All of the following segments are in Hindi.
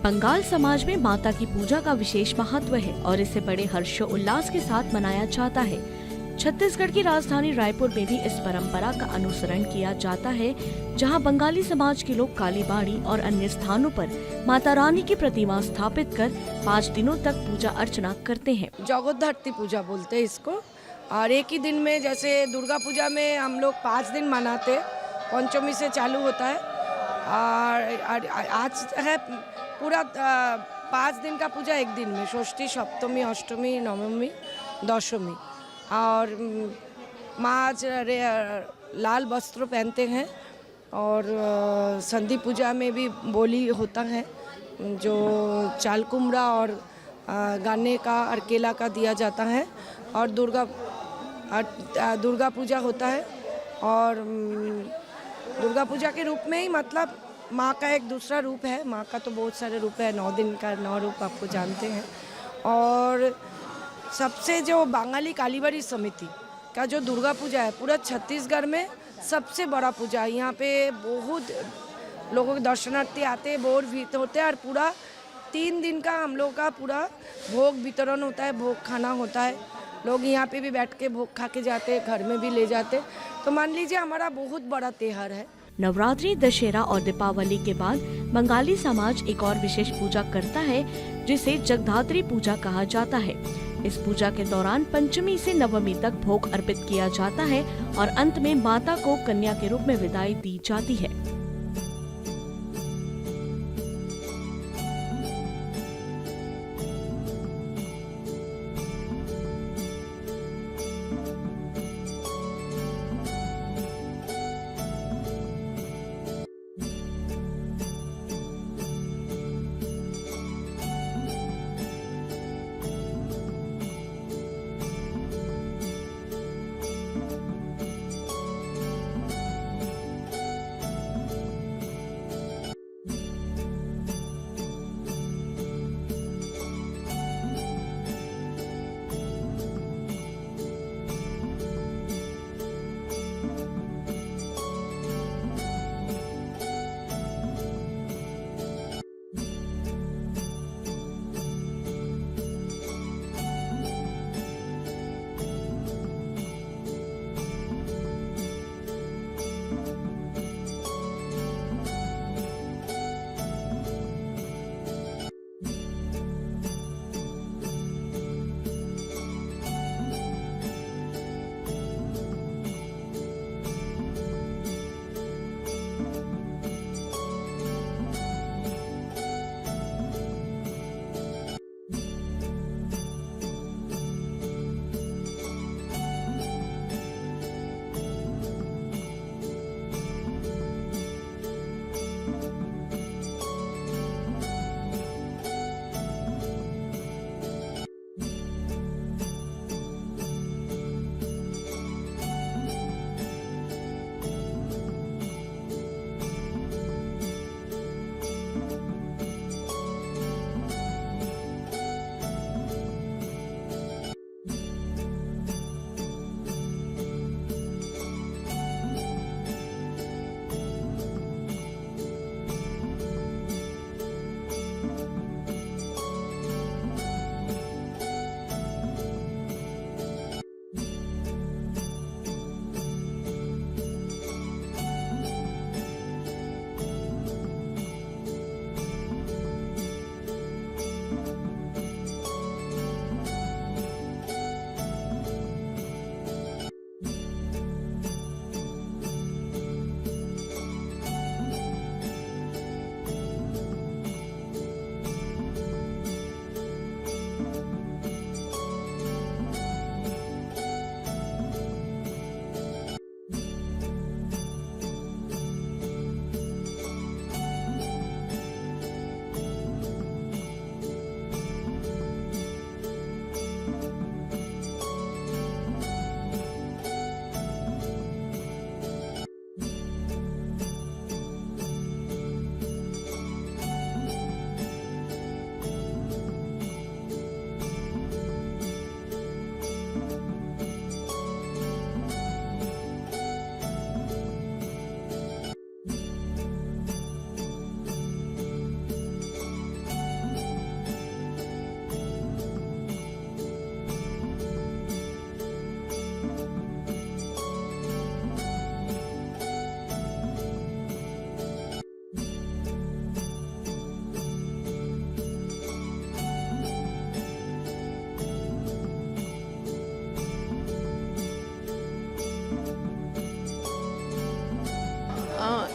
बंगाल समाज में माता की पूजा का विशेष महत्व है और इसे बड़े हर्षोल्लास के साथ मनाया जाता है। छत्तीसगढ़ की राजधानी रायपुर में भी इस परंपरा का अनुसरण किया जाता है, जहां बंगाली समाज के लोग कालीबाड़ी और अन्य स्थानों पर माता रानी की प्रतिमा स्थापित कर 5 दिनों तक पूजा अर्चना करते हैं। जगद्धात्री पूजा बोलते हैं इसको। और एक ही दिन में, जैसे दुर्गा पूजा में हम लोग 5 दिन मनाते, पंचमी से चालू होता है और आज है पूरा 5 दिन का पूजा एक दिन में, षष्ठी, सप्तमी, अष्टमी, नवमी, दशमी। और माँ आज लाल वस्त्र पहनते हैं और संधि पूजा में भी बोली होता है, जो चाल कुमड़ा और गाने का और केला का दिया जाता है। और दुर्गा पूजा होता है और दुर्गा पूजा के रूप में ही, मतलब माँ का एक दूसरा रूप है। माँ का तो बहुत सारे रूप है, 9 दिन का 9 रूप आपको जानते हैं। और सबसे जो बंगाली कालीबाड़ी समिति का जो दुर्गा पूजा है, पूरा छत्तीसगढ़ में सबसे बड़ा पूजा है। यहाँ पे बहुत लोगों के दर्शनार्थी आते हैं, बहुत भीड़ होते हैं और पूरा 3 दिन का हम लोग का पूरा भोग वितरण होता है, भोग खाना होता है। लोग यहाँ पे भी बैठ के भोग खा के जाते हैं, घर में भी ले जाते हैं। तो मान लीजिए हमारा बहुत बड़ा त्योहार है। नवरात्रि, दशहरा और दीपावली के बाद बंगाली समाज एक और विशेष पूजा करता है, जिसे जगद्धात्री पूजा कहा जाता है। इस पूजा के दौरान पंचमी से नवमी तक भोग अर्पित किया जाता है और अंत में माता को कन्या के रूप में विदाई दी जाती है।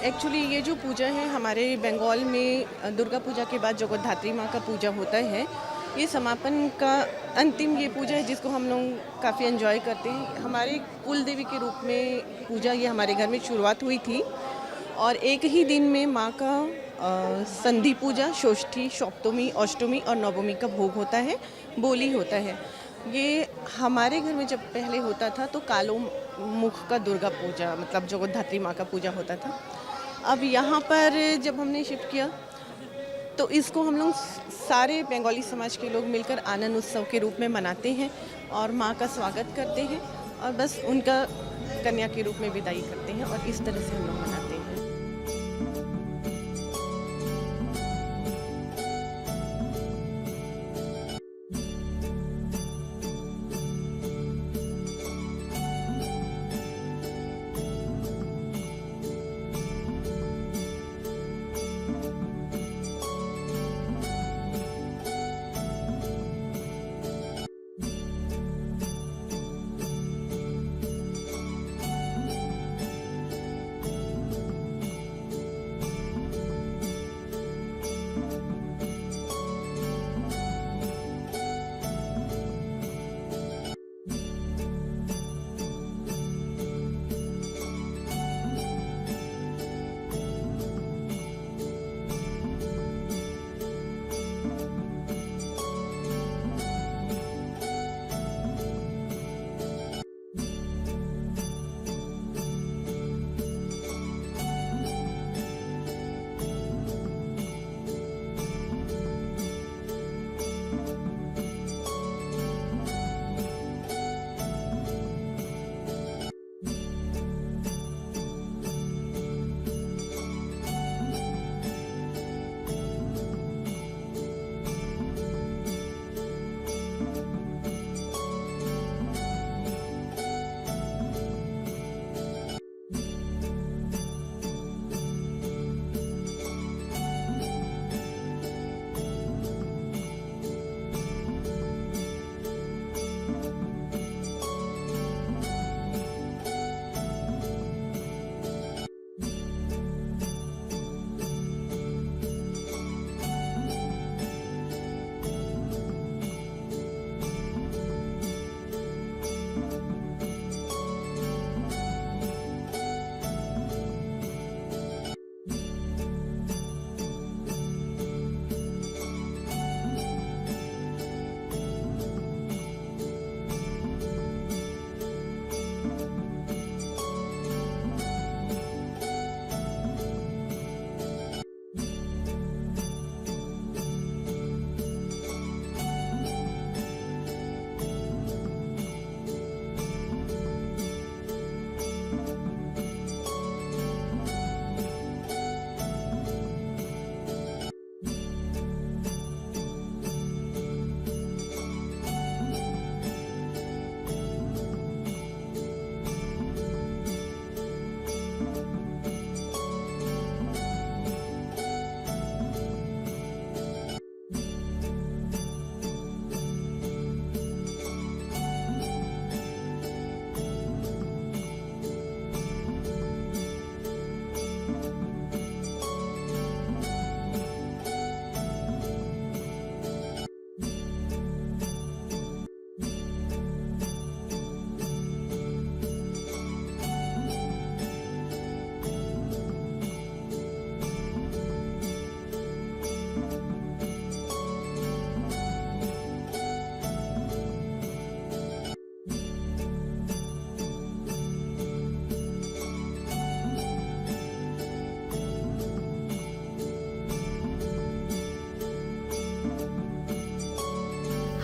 एक्चुअली ये जो पूजा है हमारे बंगाल में दुर्गा पूजा के बाद जगतधात्री माँ का पूजा होता है। ये समापन का अंतिम ये पूजा है जिसको हम लोग काफ़ी एंजॉय करते हैं। हमारे कुल देवी के रूप में पूजा ये हमारे घर में शुरुआत हुई थी और एक ही दिन में माँ का संधि पूजा, षष्ठी, सप्तमी, अष्टमी और नवमी का भोग होता है, बोली होता है। ये हमारे घर में जब पहले होता था तो कालो मुख का दुर्गा पूजा मतलब जगतधात्री माँ का पूजा होता था। अब यहाँ पर जब हमने शिफ्ट किया तो इसको हम लोग सारे बंगाली समाज के लोग मिलकर आनंद उत्सव के रूप में मनाते हैं और माँ का स्वागत करते हैं और बस उनका कन्या के रूप में विदाई करते हैं और इस तरह से हम लोग मनाते हैं।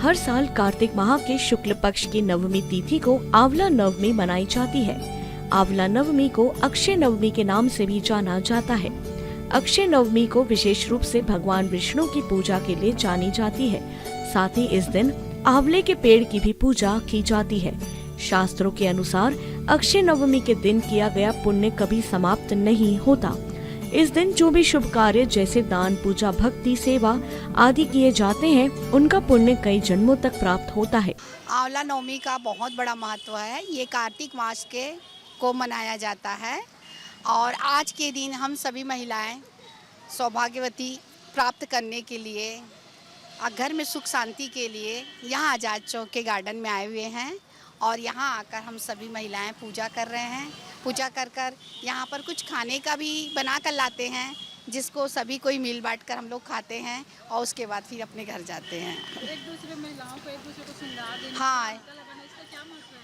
हर साल कार्तिक माह के शुक्ल पक्ष की नवमी तिथि को आंवला नवमी मनाई जाती है। आंवला नवमी को अक्षय नवमी के नाम से भी जाना जाता है। अक्षय नवमी को विशेष रूप से भगवान विष्णु की पूजा के लिए जानी जाती है। साथ ही इस दिन आंवले के पेड़ की भी पूजा की जाती है। शास्त्रों के अनुसार अक्षय नवमी के दिन किया गया पुण्य कभी समाप्त नहीं होता। इस दिन जो भी शुभ कार्य जैसे दान, पूजा, भक्ति, सेवा आदि किए जाते हैं, उनका पुण्य कई जन्मों तक प्राप्त होता है। आंवला नवमी का बहुत बड़ा महत्व है। ये कार्तिक मास को मनाया जाता है और आज के दिन हम सभी महिलाएं सौभाग्यवती प्राप्त करने के लिए घर में सुख शांति के लिए यहाँ आज़ाद चौक के गार्डन में आए हुए हैं और यहाँ आकर हम सभी महिलाएं पूजा कर रहे हैं। पूजा कर कर यहाँ पर कुछ खाने का भी बना कर लाते हैं, जिसको सभी कोई मिल बांट कर हम लोग खाते हैं और उसके बाद फिर अपने घर जाते हैं। एक दूसरे महिलाओं को एक दूसरे को श्रृंगार देना, हाँ, टीका लगाना, इसका क्या महत्व है?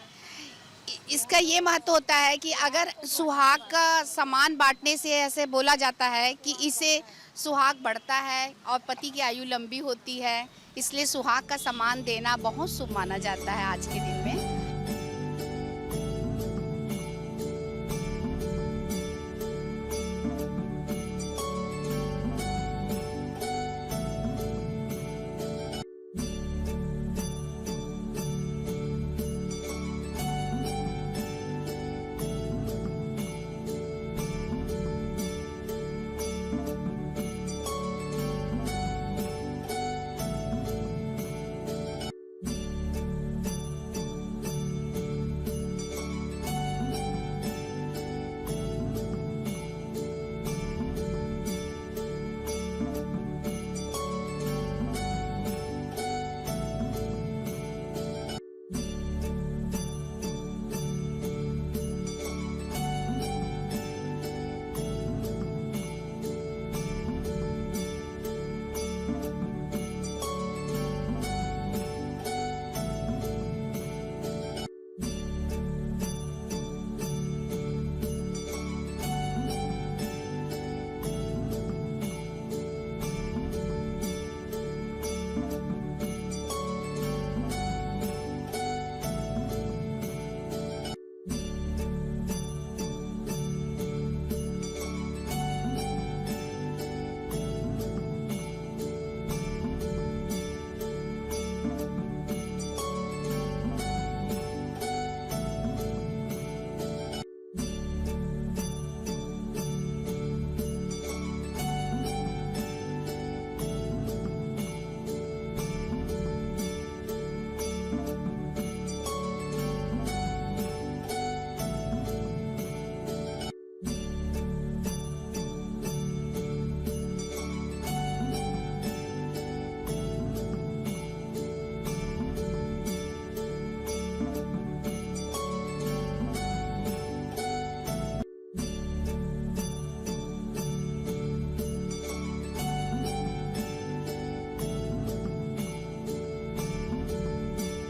इसका ये महत्व होता है कि अगर सुहाग का सामान बांटने से ऐसे बोला जाता है कि इससे सुहाग बढ़ता है और पति की आयु लंबी होती है, इसलिए सुहाग का सामान देना बहुत शुभ माना जाता है आज के दिन में।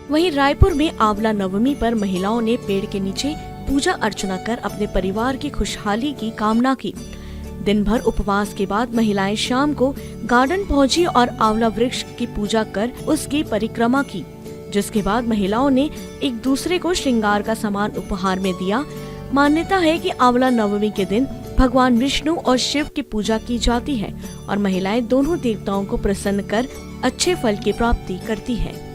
वहीं रायपुर में आंवला नवमी पर महिलाओं ने पेड़ के नीचे पूजा अर्चना कर अपने परिवार की खुशहाली की कामना की। दिन भर उपवास के बाद महिलाएं शाम को गार्डन पहुंची और आंवला वृक्ष की पूजा कर उसकी परिक्रमा की, जिसके बाद महिलाओं ने एक दूसरे को श्रृंगार का सामान उपहार में दिया। मान्यता है कि आंवला नवमी के दिन भगवान विष्णु और शिव की पूजा की जाती है और महिलाएं दोनों देवताओं को प्रसन्न कर अच्छे फल की प्राप्ति करती है।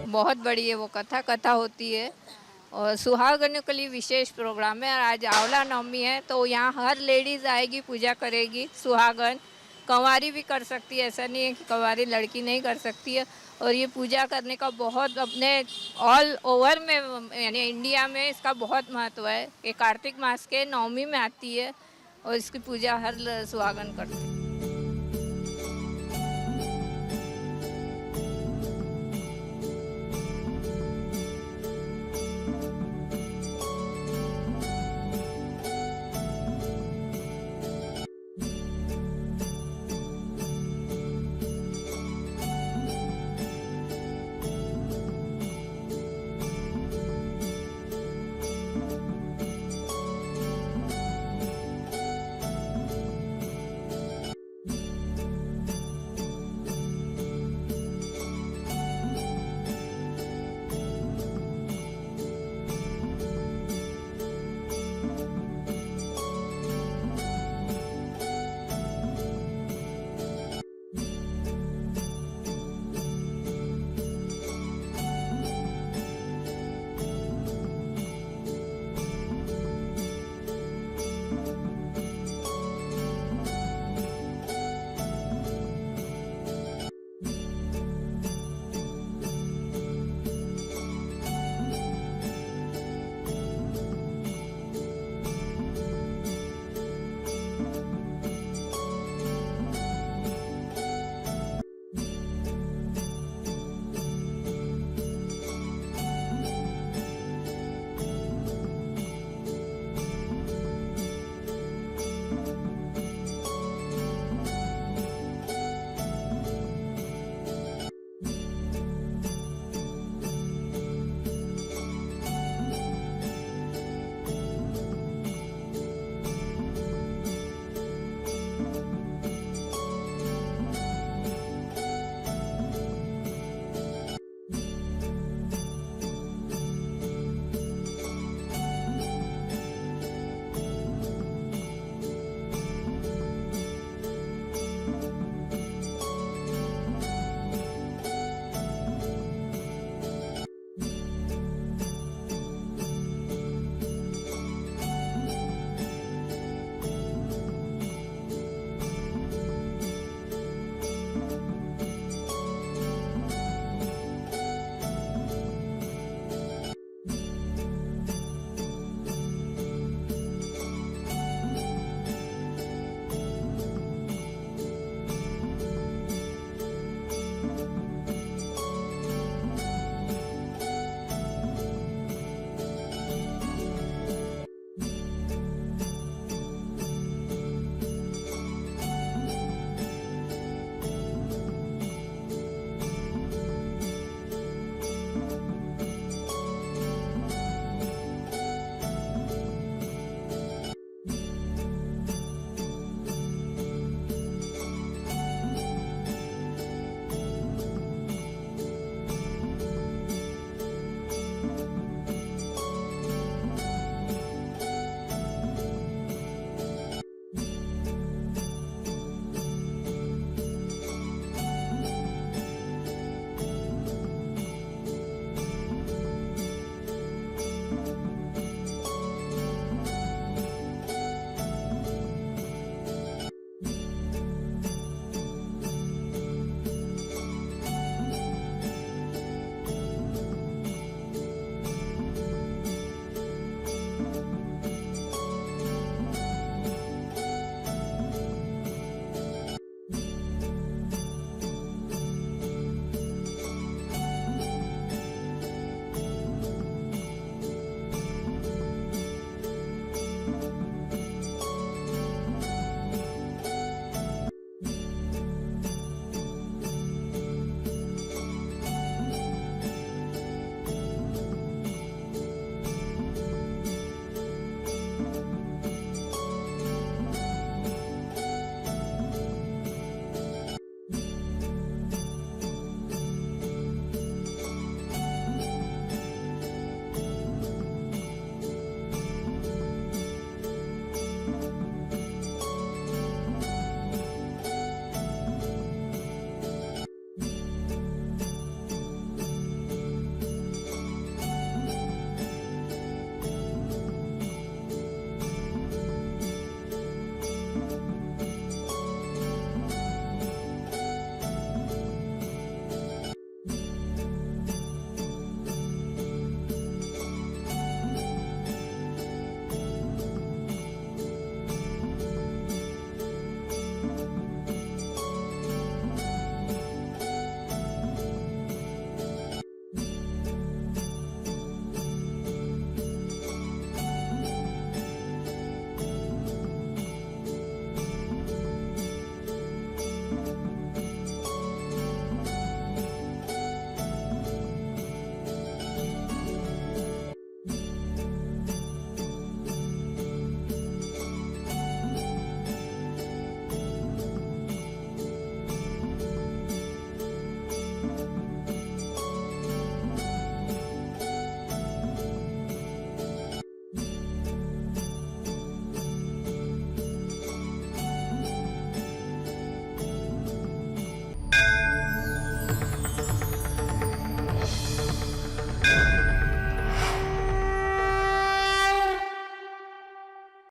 बहुत बड़ी है वो कथा होती है और सुहागनों के लिए विशेष प्रोग्राम है। और आज आंवला नवमी है तो यहाँ हर लेडीज़ आएगी, पूजा करेगी। सुहागन कंवारी भी कर सकती है, ऐसा नहीं है कि कंवारी लड़की नहीं कर सकती है। और ये पूजा करने का बहुत अपने ऑल ओवर में यानी इंडिया में इसका बहुत महत्व है। ये कार्तिक मास के नवमी में आती है और इसकी पूजा हर सुहागन करती है।